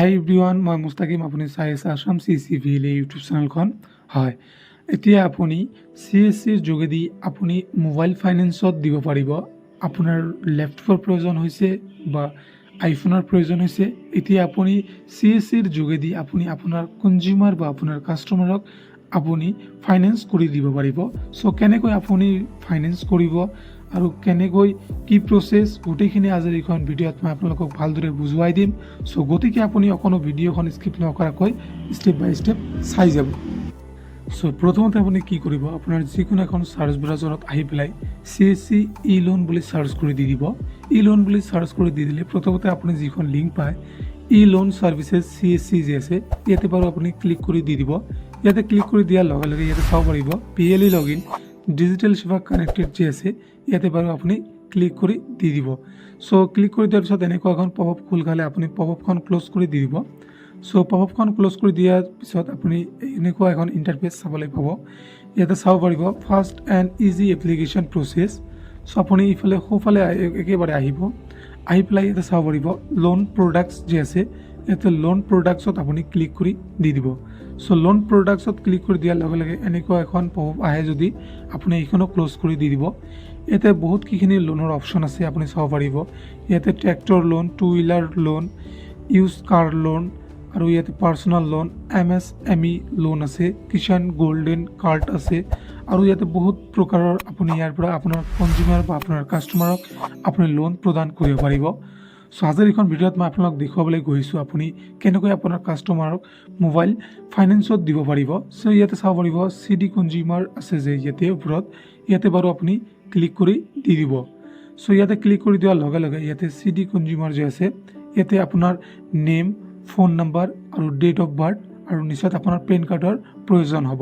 হাই everyone, মই মুস্তাকিম। আপুনি চাই আছে আছাম CCVL ইউটিউব চেনেলখন। হয়, এতিয়া আপুনি CSCৰ যোগেদি আপুনি মোবাইল ফাইনেন্সত দিব পাৰিব। আপোনাৰ লেপটপৰ প্ৰয়োজন হৈছে বা আইফোনৰ প্ৰয়োজন হৈছে। এতিয়া আপুনি CSCৰ যোগেদি আপুনি আপোনাৰ কনজিউমাৰ বা আপোনাৰ কাষ্টমাৰক আপুনি ফাইনেন্স কৰি দিব পাৰিব। চ' কেনেকৈ আপুনি ফাইনেন্স কৰিব আৰু কেনেকৈ কি প্ৰচেছ, গোটেইখিনি আজিৰ এইখন ভিডিঅ'ত মই আপোনালোকক ভালদৰে বুজুৱাই দিম। চ' গতিকে আপুনি অকণো ভিডিঅ'খন স্কিপ নকৰাকৈ ষ্টেপ বাই ষ্টেপ চাই যাব। চ' প্ৰথমতে আপুনি কি কৰিব, আপোনাৰ যিকোনো এখন চাৰ্চ ব্ৰাউজাৰত আহি পেলাই CSC ই লোন বুলি চাৰ্চ কৰি দি দিব। ই লোন বুলি চাৰ্চ কৰি দি দিলে প্ৰথমতে আপুনি যিখন লিংক পায়, ই লোন ছাৰ্ভিচেছ CSC যে আছে, ইয়াতে বাৰু আপুনি ক্লিক কৰি দি দিব। ইয়াতে ক্লিক কৰি দিয়াৰ লগে লগে ইয়াতে চাব পাৰিব PLE লগইন ডিজিটেল সেৱা কানেক্টেড যে আছে, ইয়াতে বাৰু আপুনি ক্লিক কৰি দি দিব। চ' ক্লিক কৰি দিয়াৰ পিছত এনেকুৱা এখন পপআপ খোল খালে আপুনি পপআপখন ক্ল'জ কৰি দি দিব। চ' পপআপখন ক্ল'জ কৰি দিয়াৰ পিছত আপুনি এনেকুৱা এখন ইণ্টাৰফেচ চাবলৈ পাব। ইয়াতে চাব পাৰিব fast and easy application process. চ' আপুনি ইফালে সোঁফালে একেবাৰে আহি পেলাই ইয়াতে চাব পাৰিব লোন প্ৰডাক্টছ যে আছে, ইয়াতে লোন প্ৰডাক্টছত আপুনি ক্লিক কৰি দি দিব। চ' লোন প্ৰডাক্টছত ক্লিক কৰি দিয়াৰ লগে লগে এনেকুৱা এখন পপআপ আহে, যদি আপুনি এইখনো ক্ল'জ কৰি দি দিব। ইয়াতে বহুতকেইখিনি লোনৰ অপশ্যন আছে, আপুনি চাব পাৰিব। ইয়াতে tractor loan, two wheeler loan, used car loan, আৰু ইয়াতে পাৰ্চনেল লোন, MSME লোন আছে, কিষাণ গোল্ডেন কাৰ্ড আছে, আৰু ইয়াতে বহুত প্ৰকাৰৰ আপুনি ইয়াৰ পৰা আপোনাৰ কনজিউমাৰ বা আপোনাৰ কাষ্টমাৰক আপুনি লোন প্ৰদান কৰিব পাৰিব। চ' আজিৰ এইখন ভিডিঅ'ত মই আপোনালোক দেখুৱাবলৈ গৈছোঁ আপুনি কেনেকৈ আপোনাৰ কাষ্টমাৰক মোবাইল ফাইনেন্সত দিব পাৰিব। চ' ইয়াতে চাব পাৰিব CD কনজিউমাৰ আছে যে ইয়াতে ওপৰত, ইয়াতে বাৰু আপুনি ক্লিক কৰি দি দিব। চ' ইয়াতে ক্লিক কৰি দিয়াৰ লগে লগে ইয়াতে CD কনজিউমাৰ যে আছে, ইয়াতে আপোনাৰ নেম, ফোন নাম্বাৰ আৰু ডেট অফ বাৰ্থ আৰু নিশ্চয় আপোনাৰ পেন কাৰ্ডৰ প্ৰয়োজন হ'ব।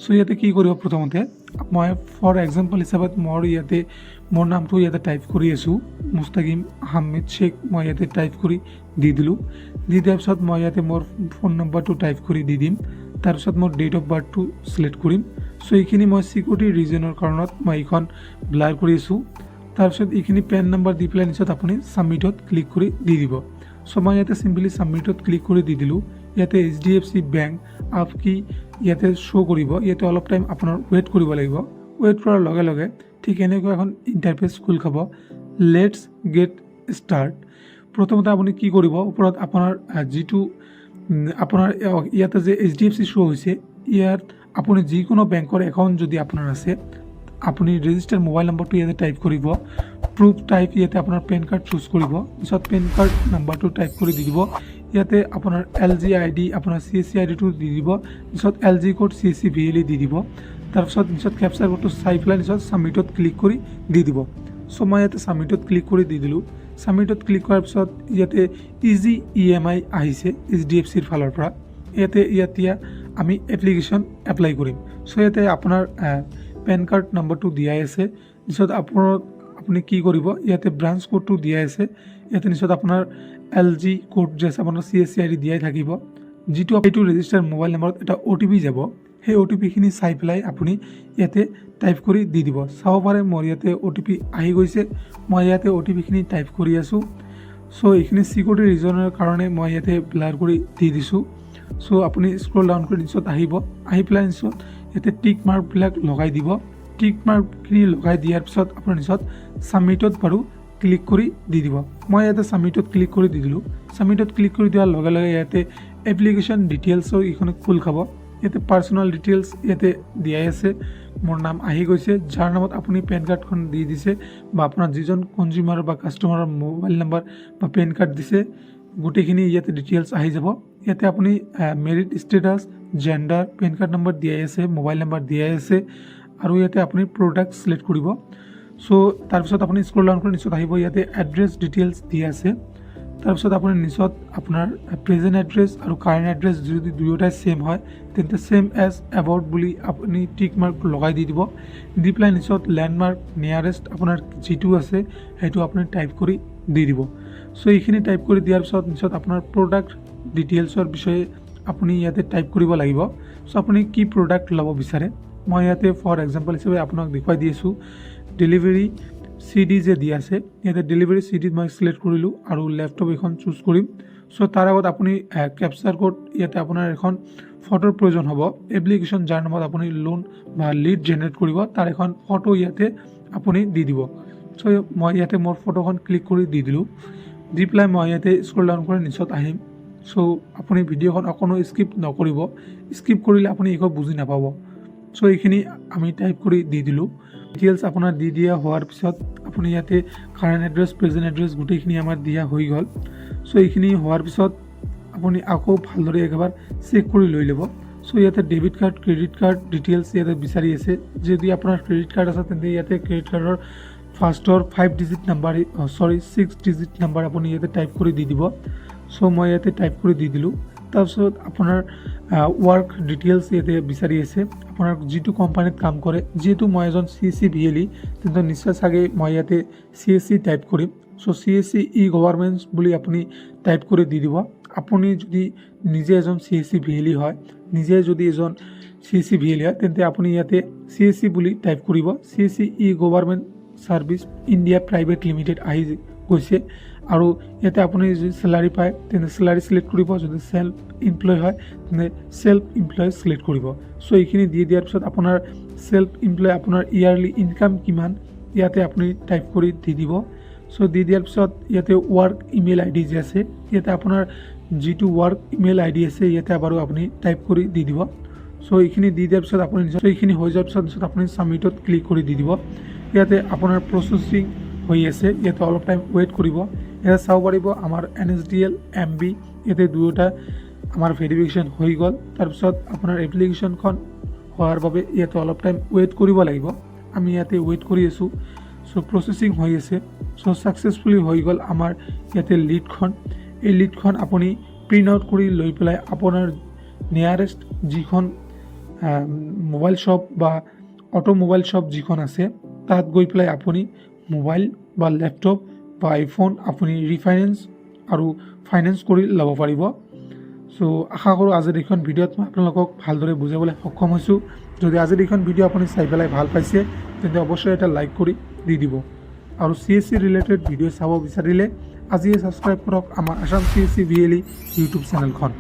চ' ইয়াতে কি কৰিব, প্ৰথমতে মই ফৰ এক্সাম্পল হিচাপত মোৰ নামটো ইয়াতে টাইপ কৰি আছোঁ, মুস্তাকিম আহমেদ শ্বেখ। মই ইয়াতে টাইপ কৰি দি দিলোঁ। দি দিয়াৰ পিছত মই ইয়াতে মোৰ ফোন নম্বৰটো টাইপ কৰি দি দিম। তাৰপিছত মোৰ ডেট অফ বাৰ্থটো ছিলেক্ট কৰিম। চ' এইখিনি মই চিকিউৰিটি ৰিজনৰ কাৰণত মই এইখন ব্লাৰ কৰি আছোঁ। তাৰপিছত এইখিনি পেন নম্বৰ দি পেলাই নিশ্চয় আপুনি ছাবমিটত ক্লিক কৰি দি দিব। চ' মই ইয়াতে চিম্পলি ছাবমিটত ক্লিক কৰি দি দিলোঁ। ইয়াতে HDFC বেংক কি ইয়াতে শ্ব' কৰিব। ইয়াতে অলপ টাইম আপোনাৰ ৱেইট কৰিব লাগিব। ৱেইট কৰাৰ লগে লগে ঠিক এনেকুৱা এখন ইণ্টাৰফেচ খোল খাব, লেটছ গেট ষ্টাৰ্ট। প্ৰথমতে আপুনি কি কৰিব, ওপৰত আপোনাৰ যিটো আপোনাৰ ইয়াতে যে HDFC শ্ব' হৈছে, ইয়াত আপুনি যিকোনো বেংকৰ একাউণ্ট যদি আপোনাৰ আছে, আপুনি ৰেজিষ্টাৰ মোবাইল নম্বৰটো ইয়াতে টাইপ কৰিব। প্ৰুফ টাইপ ইয়াতে আপোনাৰ পেন কাৰ্ড চুজ কৰিব। পিছত পেন কাৰ্ড নাম্বাৰটো টাইপ কৰি দি দিব। ইয়াতে আপোনাৰ LG ID, আপোনাৰ CSC IDটো দি দিব। পিছত LG কোড CCVL দি দিব। তাৰপিছত নিশ্চয় কেপচাৰ কোডটো চাই পেলাই নিশ্চয় ছাবমিটত ক্লিক কৰি দি দিব। চ' মই ইয়াতে ছাবমিটত ক্লিক কৰি দি দিলোঁ। ছাবমিটত ক্লিক কৰাৰ পিছত ইয়াতে ইজি EMI আহিছে HDFCৰ ফালৰ পৰা। এতিয়া আমি এপ্লিকেশ্যন এপ্লাই কৰিম। চ' ইয়াতে আপোনাৰ পেন কাৰ্ড নম্বৰটো দিয়াই আছে। নিশ্চয় আপুনি কি কৰিব, ইয়াতে ব্ৰাঞ্চ কোডটো দিয়াই আছে। ইয়াতে নিশ্চয় আপোনাৰ LG কোড যে আছে, আপোনাৰ CSC ID দিয়াই থাকিব। যিটো এইটো ৰেজিষ্টাৰ মোবাইল নম্বৰত এটা OTP যাব। সেই OTPখিনি চাই পেলাই আপুনি ইয়াতে টাইপ কৰি দি দিব। চাব পাৰে মোৰ ইয়াতে OTP আহি গৈছে। মই ইয়াতে OTPখিনি টাইপ কৰি আছোঁ। চ' এইখিনি চিকিউৰিটি ৰিজনৰ কাৰণে মই ইয়াতে ব্লাৰ কৰি দি দিছোঁ। চ' আপুনি স্ক্ৰল ডাউন কৰি নিশ্চয় আহি পেলাই নিশ্চয় ইয়াতে টিক মাৰ্কবিলাক লগাই দিব। টিক মাৰ্কখিনি লগাই দিয়াৰ পিছত আপুনি নিশ্চয় ছাবমিটত বাৰু ক্লিক কৰি দি দিব। মই ইয়াতে ছাবমিটত ক্লিক কৰি দি দিলোঁ। ছাবমিটত ক্লিক কৰি দিয়াৰ লগে লগে ইয়াতে এপ্লিকেশ্যন ডিটেইলছৰ এইখনে খোল খাব। ইয়াতে পাৰ্চনেল ডিটেইলছ ইয়াতে দিয়াই আছে। মোৰ নাম আহি গৈছে, যাৰ নামত আপুনি পেন কাৰ্ডখন দি দিছে বা আপোনাৰ যিজন কনজিউমাৰ বা কাষ্টমাৰৰ মোবাইল নাম্বাৰ বা পেন কাৰ্ড দিছে, গোটেইখিনি ইয়াতে ডিটেইলছ আহি যাব। ইয়াতে আপুনি marital status, gender, PAN card number দিয়াই আছে, মোবাইল নাম্বাৰ দিয়াই আছে, আৰু ইয়াতে আপুনি প্ৰডাক্ট ছিলেক্ট কৰিব। চ' তাৰপিছত আপুনি স্ক্ৰল ডাউন কৰি নিশ্চয় আহিব। ইয়াতে এড্ৰেছ ডিটেইলছ দিয়া আছে। তাৰপিছত আপুনি নিশ্চয় আপোনাৰ প্ৰেজেণ্ট এড্ৰেছ আৰু কাৰেণ্ট এড্ৰেছ যদি দুয়োটাই ছেম হয়, তেন্তে ছেম এজ এবাউট বুলি আপুনি টিক মাৰ্ক লগাই দি দিব। দি পেলাই নিশ্চয় লেণ্ডমাৰ্ক নিয়াৰেষ্ট আপোনাৰ যিটো আছে সেইটো আপুনি টাইপ কৰি দি দিব। চ' এইখিনি টাইপ কৰি দিয়াৰ পিছত নিশ্চয় আপোনাৰ প্ৰডাক্ট ডিটেইলছৰ বিষয়ে আপুনি ইয়াতে টাইপ কৰিব লাগিব। চ' আপুনি কি প্ৰডাক্ট ল'ব বিচাৰে, মই ইয়াতে ফৰ এক্সাম্পল হিচাপে আপোনাক দেখুৱাই দি আছোঁ। ডেলিভাৰী CD যে দিয়া আছে, ইয়াতে ডেলিভাৰী CD মই ছিলেক্ট কৰিলোঁ আৰু লেপটপ এখন চুজ কৰিম। চ' তাৰ আগত আপুনি কেপচাৰ কোড ইয়াতে আপোনাৰ এখন ফটোৰ প্ৰয়োজন হ'ব। এপ্লিকেশ্যন যাৰ নামত আপুনি লোন বা লিড জেনেৰেট কৰিব তাৰ এখন ফটো ইয়াতে আপুনি দি দিব। চ' মই ইয়াতে মোৰ ফটোখন ক্লিক কৰি দি দিলোঁ। দি পেলাই মই ইয়াতে স্ক্ৰল ডাউন কৰি নিচত আহিম। চ' আপুনি ভিডিঅ'খন অকণো স্কিপ নকৰিব, স্কিপ কৰিলে আপুনি একো বুজি নাপাব। চ' এইখিনি আমি টাইপ কৰি দি দিলোঁ। ডিটেইলছ আপোনাৰ দি দিয়া হোৱাৰ পিছত আপুনি ইয়াতে কাৰেণ্ট এড্ৰেছ, প্ৰেজেণ্ট এড্ৰেছ গোটেইখিনি আমাৰ দিয়া হৈ গ'ল। চ' এইখিনি হোৱাৰ পিছত আপুনি আকৌ ভালদৰে একেবাৰ চেক কৰি লৈ ল'ব। চ' ইয়াতে debit card, credit card details ইয়াতে বিচাৰি আছে। যদি আপোনাৰ ক্ৰেডিট কাৰ্ড আছে তেন্তে ইয়াতে ক্ৰেডিট কাৰ্ডৰ ফাৰ্ষ্টৰ 6 ডিজিট নাম্বাৰ আপুনি ইয়াতে টাইপ কৰি দি দিব। চ' মই ইয়াতে টাইপ কৰি দি দিলোঁ। তাৰপিছত আপোনাৰ ৱৰ্ক ডিটেইলছ ইয়াতে বিচাৰি আছে, আপোনাৰ যিটো কোম্পানীত কাম কৰে। যিহেতু মই এজন CSC VLE তেন্তে নিশ্চয় চাগে মই ইয়াতে CSC টাইপ কৰিম। চ' CSC ই-গভাৰ্ণমেণ্টছ বুলি আপুনি টাইপ কৰি দি দিব। আপুনি যদি নিজে এজন CSC VLE হয়, তেন্তে আপুনি ইয়াতে CSC বুলি টাইপ কৰিব। CSC e-government services India private limited আহি গৈছে। আৰু ইয়াতে আপুনি যদি চেলাৰী পায় তেন্তে চেলাৰী ছিলেক্ট কৰিব, যদি চেল্ফ এমপ্লয় হয় তেন্তে চেল্ফ এমপ্লয় ছিলেক্ট কৰিব। চ' এইখিনি দি দিয়াৰ পিছত আপোনাৰ চেল্ফ এমপ্লয় আপোনাৰ ইয়াৰলি ইনকাম কিমান ইয়াতে আপুনি টাইপ কৰি দি দিব। চ' দি দিয়াৰ পিছত ইয়াতে ৱৰ্ক ইমেইল ID যে আছে, ইয়াতে আপোনাৰ যিটো ৱৰ্ক ইমেইল ID আছে ইয়াতে বাৰু আপুনি টাইপ কৰি দি দিব। চ' এইখিনি দি দিয়াৰ পিছত আপুনি এইখিনি হৈ যোৱাৰ পিছত আপুনি ছাবমিটত ক্লিক কৰি দি দিব। ইয়াতে আপোনাৰ প্ৰচেছিং হৈ আছে, ইয়াতে অলপ টাইম ৱেইট কৰিব। ইয়াতে চাব পাৰিব আমাৰ NSDL MB ইয়াতে দুয়োটা আমাৰ ভেৰিফিকেশ্যন হৈ গ'ল। তাৰপিছত আপোনাৰ এপ্লিকেশ্যনখন হোৱাৰ বাবে ইয়াতে অলপ টাইম ৱেইট কৰিব লাগিব। আমি ইয়াতে ৱেইট কৰি আছোঁ। চ' প্ৰচেছিং হৈ আছে। চ' ছাকচেছফুলি হৈ গ'ল আমাৰ ইয়াতে লিডখন। এই লিডখন আপুনি প্ৰিণ্ট আউট কৰি লৈ পেলাই আপোনাৰ নিয়াৰেষ্ট যিখন মোবাইল শ্বপ বা অটোমোবাইল শ্বপ যিখন আছে তাত গৈ পেলাই আপুনি মোবাইল বা লেপটপ বা আইফোন আপুনি ৰিফাইনেন্স আৰু ফাইনেন্স কৰি ল'ব পাৰিব। চ' আশা কৰোঁ আজিৰ এইখন ভিডিঅ'ত মই আপোনালোকক ভালদৰে বুজাবলৈ সক্ষম হৈছোঁ। যদি আজিৰ এইখন ভিডিঅ' আপুনি চাই পেলাই ভাল পাইছে তেন্তে অৱশ্যই এটা লাইক কৰি দি দিব। আৰু CSC ৰিলেটেড ভিডিঅ' চাব বিচাৰিলে আজিয়ে ছাবস্ক্ৰাইব কৰক আমাৰ আছাম CSC VLE ইউটিউব চেনেলখন।